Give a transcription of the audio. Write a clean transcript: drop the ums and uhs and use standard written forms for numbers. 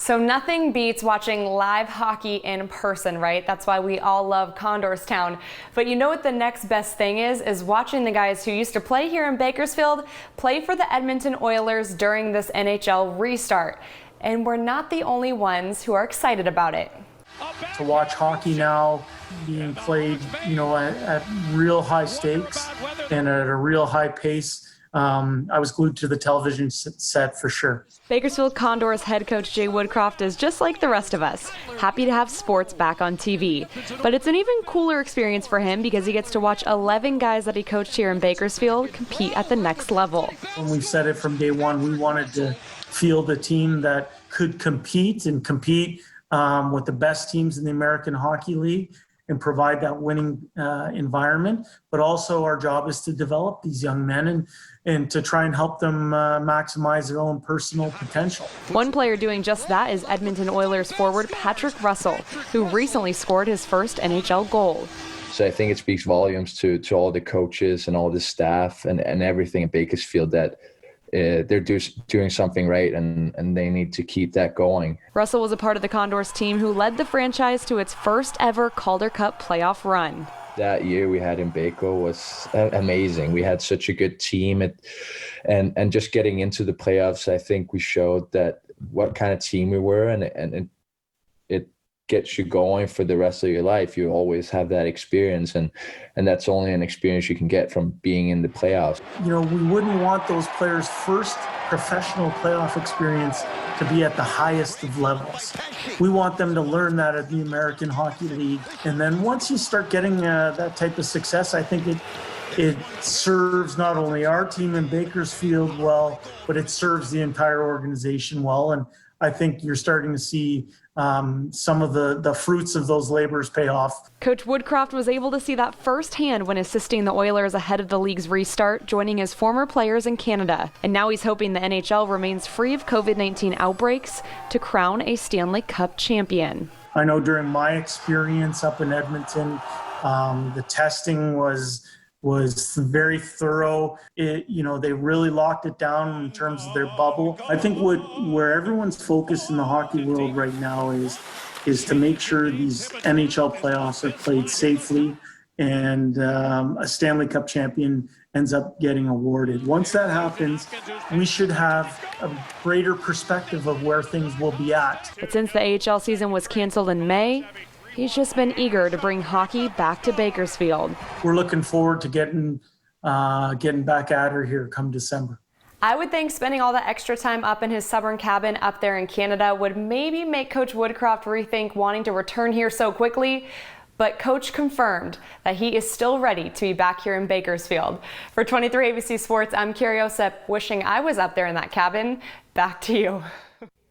So nothing beats watching live hockey in person, right? That's why we all love Condors Town. But you know what the next best thing is watching the guys who used to play here in Bakersfield play for the Edmonton Oilers during this NHL restart. And we're not the only ones who are excited about it. To watch hockey now being played, at real high stakes and at a real high pace, I was glued to the television set for sure. Bakersfield Condors head coach Jay Woodcroft is just like the rest of us, happy to have sports back on TV. But it's an even cooler experience for him because he gets to watch 11 guys that he coached here in Bakersfield compete at the next level. When we said it from day one, we wanted to field a team that could compete with the best teams in the American Hockey League and provide that winning environment. But also our job is to develop these young men and to try and help them maximize their own personal potential. One player doing just that is Edmonton Oilers forward Patrick Russell, who recently scored his first NHL goal. So I think it speaks volumes to all the coaches and all the staff and everything at Bakersfield that they're doing something right, and they need to keep that going. Russell was a part of the Condors team who led the franchise to its first ever Calder Cup playoff run. That year we had in Baco was amazing. We had such a good team, and just getting into the playoffs, I think we showed that what kind of team we were, and it gets you going for the rest of your life. You always have that experience, and that's only an experience you can get from being in the playoffs. We wouldn't want those players' first professional playoff experience to be at the highest of levels. We want them to learn that at the American Hockey League. And then once you start getting that type of success, I think it serves not only our team in Bakersfield well, but it serves the entire organization well. And I think you're starting to see some of the fruits of those labors pay off. Coach Woodcroft was able to see that firsthand when assisting the Oilers ahead of the league's restart, joining his former players in Canada. And now he's hoping the NHL remains free of COVID-19 outbreaks to crown a Stanley Cup champion. I know during my experience up in Edmonton, the testing was very thorough. They really locked it down in terms of their bubble. I think where everyone's focused in the hockey world right now is to make sure these NHL playoffs are played safely and a Stanley Cup champion ends up getting awarded. Once that happens, we should have a greater perspective of where things will be at. But since the AHL season was canceled in May, he's just been eager to bring hockey back to Bakersfield. We're looking forward to getting back at her here come December. I would think spending all that extra time up in his stubborn cabin up there in Canada would maybe make Coach Woodcroft rethink wanting to return here so quickly. But Coach confirmed that he is still ready to be back here in Bakersfield. For 23 ABC Sports, I'm Carrie Osip, wishing I was up there in that cabin. Back to you.